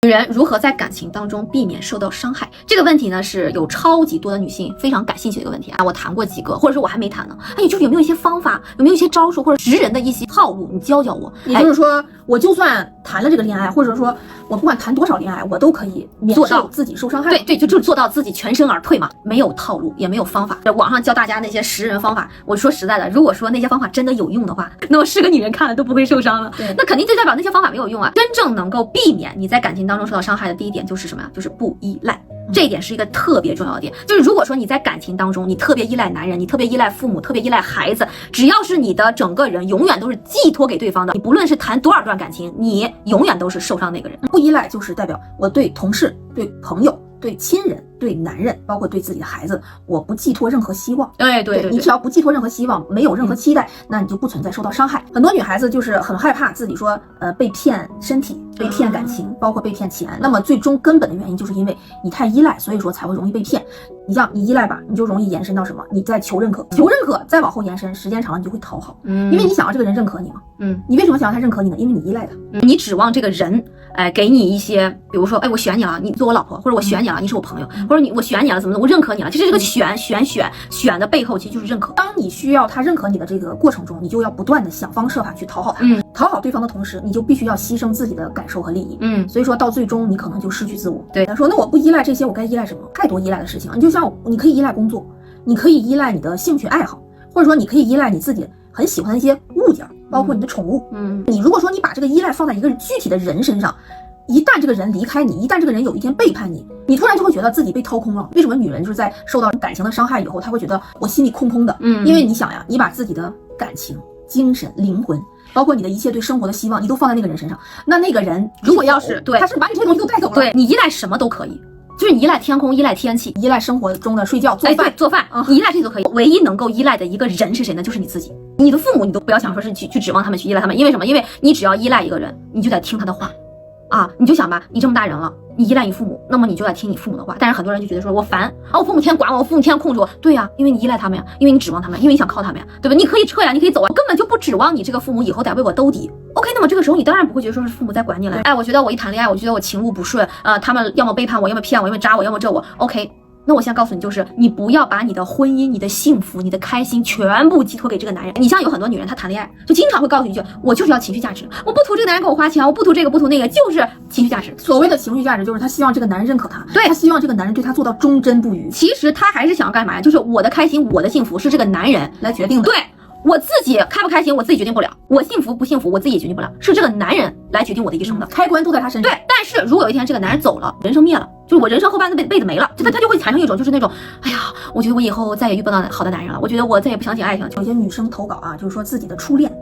女人如何在感情当中避免受到伤害？这个问题呢，是有超级多的女性非常感兴趣的一个问题啊。我谈过几个，或者说我还没谈呢。哎，就是有没有一些方法，有没有一些招数或者识人的一些套路，你教教我。也就是说，我就算谈了这个恋爱，或者说我不管谈多少恋爱，我都可以做到自己受伤害。对，就做到自己全身而退嘛，没有套路，也没有方法。网上教大家那些识人方法，我说实在的，如果说那些方法真的有用的话，那么是个女人看了都不会受伤了。对，那肯定就代表那些方法没有用啊。真正能够避免你在感情当中受到伤害的第一点就是什么呀？就是不依赖。这一点是一个特别重要的点，就是如果说你在感情当中，你特别依赖男人，你特别依赖父母，特别依赖孩子，只要是你的整个人永远都是寄托给对方的，你不论是谈多少段感情，你永远都是受伤那个人。不依赖就是代表我对同事、对朋友、对亲人、对男人，包括对自己的孩子，我不寄托任何希望。对，你只要不寄托任何希望，没有任何期待，那你就不存在受到伤害。很多女孩子就是很害怕自己说被骗身体，被骗感情，包括被骗钱。那么最终根本的原因就是因为你太依赖，所以说才会容易被骗。你像你依赖吧，你就容易延伸到什么？你在求认可，求认可再往后延伸，时间长了你就会讨好。因为你想要这个人认可你嘛。你为什么想要他认可你呢？因为你依赖他。你指望这个人给你一些，比如说我选你了，你做我老婆，或者我选你了，你是我朋友，或者我选你了，怎么的，我认可你了。其实这个选的背后其实就是认可。当你需要他认可你的这个过程中，你就要不断的想方设法去讨好他。讨好对方的同时，你就必须要牺牲自己的感受和利益。所以说到最终你可能就失去自我。对，他说那我不依赖这些，我该依赖什么？太多依赖的事情了。你就像你可以依赖工作，你可以依赖你的兴趣爱好，或者说你可以依赖你自己很喜欢的一些物件，包括你的宠物。你如果说你把这个依赖放在一个具体的人身上，一旦这个人离开你，一旦这个人有一天背叛你，你突然就会觉得自己被掏空了。为什么女人就是在受到感情的伤害以后，她会觉得我心里空空的？因为你想呀，你把自己的感情、精神、灵魂，包括你的一切对生活的希望，你都放在那个人身上，那个人如果要是对，他是把你这些东西都带走了。对，你依赖什么都可以。就是你依赖天空，依赖天气，依赖生活中的睡觉、做饭，你依赖这些都可以。唯一能够依赖的一个人是谁呢？就是你自己。你的父母，你都不要想说是去指望他们，去依赖他们。因为什么？因为你只要依赖一个人，你就得听他的话啊！你就想吧，你这么大人了，你依赖你父母，那么你就得听你父母的话。但是很多人就觉得说我烦啊，我父母天天管我，我父母天天控制我。对呀，因为你依赖他们呀，因为你指望他们，因为你想靠他们呀，对吧？你可以撤呀，你可以走啊，我根本就不指望你这个父母以后得为我兜底。OK， 那么这个时候你当然不会觉得说是父母在管你了。哎，我觉得我一谈恋爱，我觉得我情路不顺，他们要么背叛我，要么骗我，要么渣我，要么这我。OK， 那我现在告诉你，就是你不要把你的婚姻、你的幸福、你的开心全部寄托给这个男人。你像有很多女人，她谈恋爱就经常会告诉你一句，我就是要情绪价值，我不图这个男人给我花钱，我不图这个不图那个，就是情绪价值。所谓的情绪价值，就是她希望这个男人认可她，对，她希望这个男人对她做到忠贞不渝。其实她还是想要干嘛呀？就是我的开心、我的幸福是这个男人来决定的。对。我自己开不开心，我自己决定不了；我幸福不幸福，我自己也决定不了，是这个男人来决定我的一生的。开关都在他身上。对，但是如果有一天这个男人走了，人生灭了，就是我人生后半辈子没了，他就会产生一种就是那种，哎呀，我觉得我以后再也遇不到好的男人了，我觉得我再也不相信爱情了。有些女生投稿啊，就是说自己的初恋，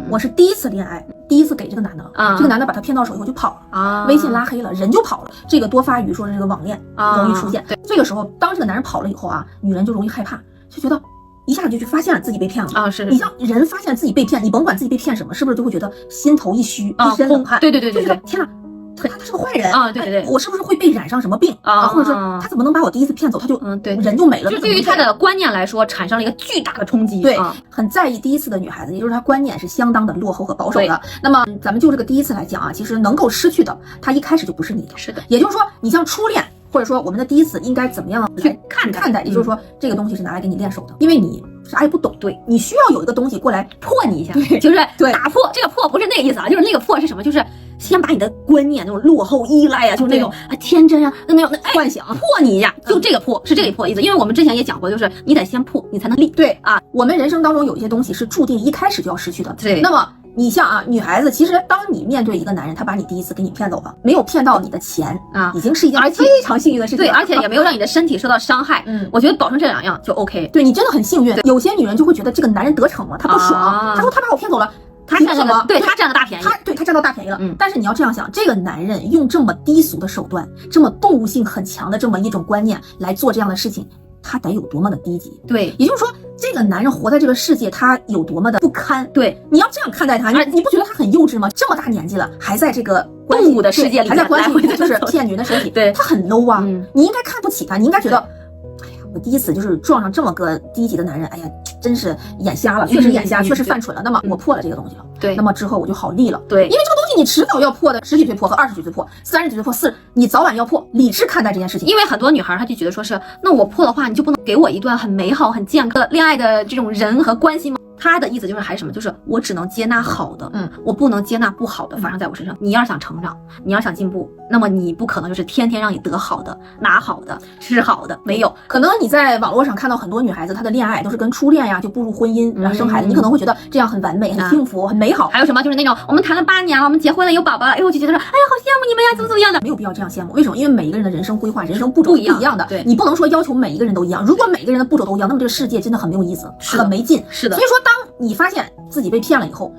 我是第一次恋爱，第一次给这个男的了，这个男的把他骗到手以后就跑了，微信拉黑了，人就跑了。这个多发语说是这个网恋容易出现。对，这个时候当这个男人跑了以后啊，女人就容易害怕，就觉得一下就去发现了自己被骗了啊！是你像人发现自己被骗，你甭管自己被骗什么，是不是就会觉得心头一虚，一身冷汗？对，就觉得天哪，他是个坏人啊！对，我是不是会被染上什么病啊？或者说他怎么能把我第一次骗走？他就对，人就没了。就对于他的观念来说，产生了一个巨大的冲击。对，很在意第一次的女孩子，也就是她观念是相当的落后和保守的。那么咱们就这个第一次来讲啊，其实能够失去的，她一开始就不是你的。是的，也就是说，你像初恋。或者说我们的第一次应该怎么样去看待？也就是说，这个东西是拿来给你练手的，因为你啥也不懂，对你需要有一个东西过来破你一下，就是打破。这个破不是那个意思啊，就是那个破是什么？就是先把你的观念那种落后依赖啊，就是那种天真啊，那种幻想破你一下，就这个破是这个破意思。因为我们之前也讲过，就是你得先破，你才能立。对啊，我们人生当中有一些东西是注定一开始就要失去的。对，那么。你像啊，女孩子，其实当你面对一个男人，他把你第一次给你骗走了，没有骗到你的钱啊，已经是一件非常幸运的事情。对，而且也没有让你的身体受到伤害。我觉得保证这两样就 OK。对你真的很幸运。有些女人就会觉得这个男人得逞了，他不爽，他说他把我骗走了，他占了，对他占了大便宜，他占到大便宜了。但是你要这样想，这个男人用这么低俗的手段，这么动物性很强的这么一种观念来做这样的事情。他得有多么的低级？对，也就是说，这个男人活在这个世界，他有多么的不堪？对，你要这样看待他，你不觉得他很幼稚吗？这么大年纪了，还在这个动物的世界里，还在关系里就是骗女人的身体，对，他很 low 啊！你应该看不起他，你应该觉得，哎呀，我第一次就是撞上这么个低级的男人，哎呀，真是眼瞎了，确实眼瞎，确实犯蠢了。那么我破了这个东西了，对，那么之后我就好立了，对，因为这个东西。你迟早要破的，10几岁破和20几岁破，30几岁破40，你早晚要破，理智看待这件事情。因为很多女孩她就觉得说是，那我破的话，你就不能给我一段很美好、很健康的恋爱的这种人和关系吗？他的意思就是还是什么，就是我只能接纳好的，我不能接纳不好的发生在我身上。你要是想成长，你要想进步，那么你不可能就是天天让你得好的、拿好的、吃好的，没有。可能你在网络上看到很多女孩子，她的恋爱都是跟初恋呀就步入婚姻，然后生孩子，你可能会觉得这样很完美、很幸福、很美好。还有什么就是那种我们谈了8年了，我们结婚了，有宝宝了，哎呦我就觉得说，哎呀好羡慕你们呀，怎么样的？没有必要这样羡慕，为什么？因为每一个人的人生规划、人生步骤不一样的，对，你不能说要求每一个人都一样。如果每个人的步骤都一样，那么这个世界真的很没有意思，很没劲。是的。所以说，当你发现自己被骗了以后，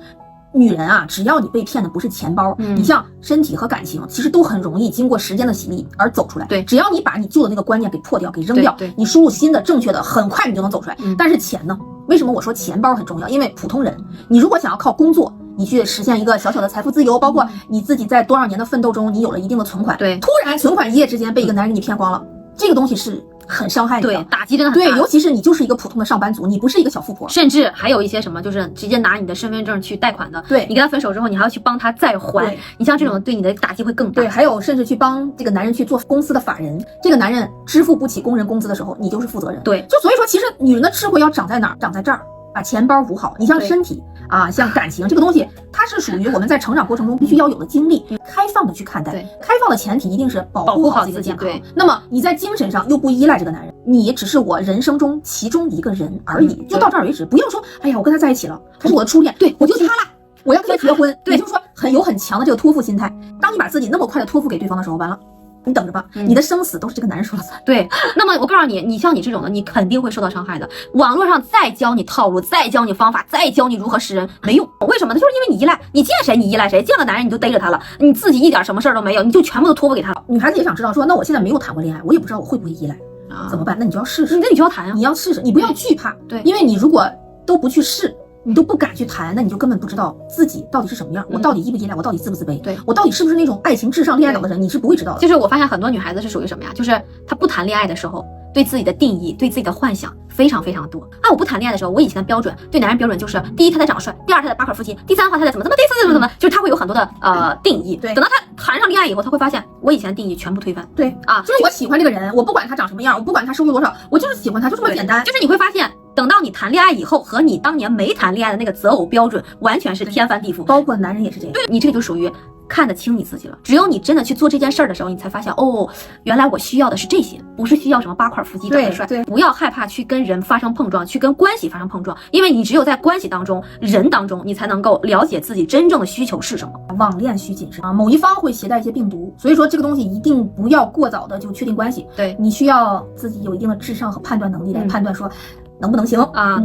女人啊，只要你被骗的不是钱包，你像身体和感情，其实都很容易经过时间的洗礼而走出来。对，只要你把你旧的那个观念给破掉、给扔掉，你输入新的正确的，很快你就能走出来。但是钱呢？为什么我说钱包很重要？因为普通人，你如果想要靠工作，你去实现一个小小的财富自由，包括你自己在多少年的奋斗中，你有了一定的存款，对，突然存款一夜之间被一个男人给你骗光了，这个东西是很伤害你的，对，打击真的很大。对，尤其是你就是一个普通的上班族，你不是一个小富婆，甚至还有一些什么，就是直接拿你的身份证去贷款的。对，你跟他分手之后，你还要去帮他再还。你像这种对你的打击会更大。对，还有甚至去帮这个男人去做公司的法人，这个男人支付不起工人工资的时候，你就是负责人。对，就所以说，其实女人的智慧要长在哪儿？长在这儿。把钱包捂好，你像身体啊，像感情这个东西，它是属于我们在成长过程中必须要有的经历，开放的去看待。开放的前提一定是保护好自己的健康。那么你在精神上又不依赖这个男人，你只是我人生中其中一个人而已，就到这儿为止。不用说，哎呀，我跟他在一起了，他是我的初恋，对我就他了，我要跟他结婚。也就是说，很强的这个托付心态。当你把自己那么快的托付给对方的时候，完了。你等着吧，你的生死都是这个男人说了算。对，那么我告诉你，你像你这种的，你肯定会受到伤害的。网络上再教你套路，再教你方法，再教你如何识人，没用。为什么呢？就是因为你依赖，你见谁你依赖谁，见个男人你就逮着他了，你自己一点什么事儿都没有，你就全部都托付给他了。女孩子也想知道说，那我现在没有谈过恋爱，我也不知道我会不会依赖怎么办？那你就要试试，那你就要谈啊，你要试试，你不要惧怕，对，因为你如果都不去试。你都不敢去谈，那你就根本不知道自己到底是什么样，我到底依不依赖，我到底自不自卑，对，我到底是不是那种爱情至上恋爱脑的人，你是不会知道的。就是我发现很多女孩子是属于什么呀？就是她不谈恋爱的时候，对自己的定义、对自己的幻想非常非常多。啊，我不谈恋爱的时候，我以前的标准对男人标准就是：第一，他得长得帅；第二，他得8块腹肌；第三的话，他得怎么；第四怎么，就是他会有很多的定义。对，等到他谈上恋爱以后，他会发现我以前的定义全部推翻。对啊，就是我喜欢这个人，我不管他长什么样，我不管他收入多少，我就是喜欢他，就这么简单。就是你会发现。等到你谈恋爱以后，和你当年没谈恋爱的那个择偶标准完全是天翻地覆，包括男人也是这样。对，你这个就属于看得清你自己了。只有你真的去做这件事儿的时候，你才发现哦，原来我需要的是这些，不是需要什么8块腹肌长得帅。对，不要害怕去跟人发生碰撞，去跟关系发生碰撞，因为你只有在关系当中、人当中，你才能够了解自己真正的需求是什么。网恋需谨慎啊，某一方会携带一些病毒，所以说这个东西一定不要过早的就确定关系。对，你需要自己有一定的智商和判断能力来判断说能不能行啊。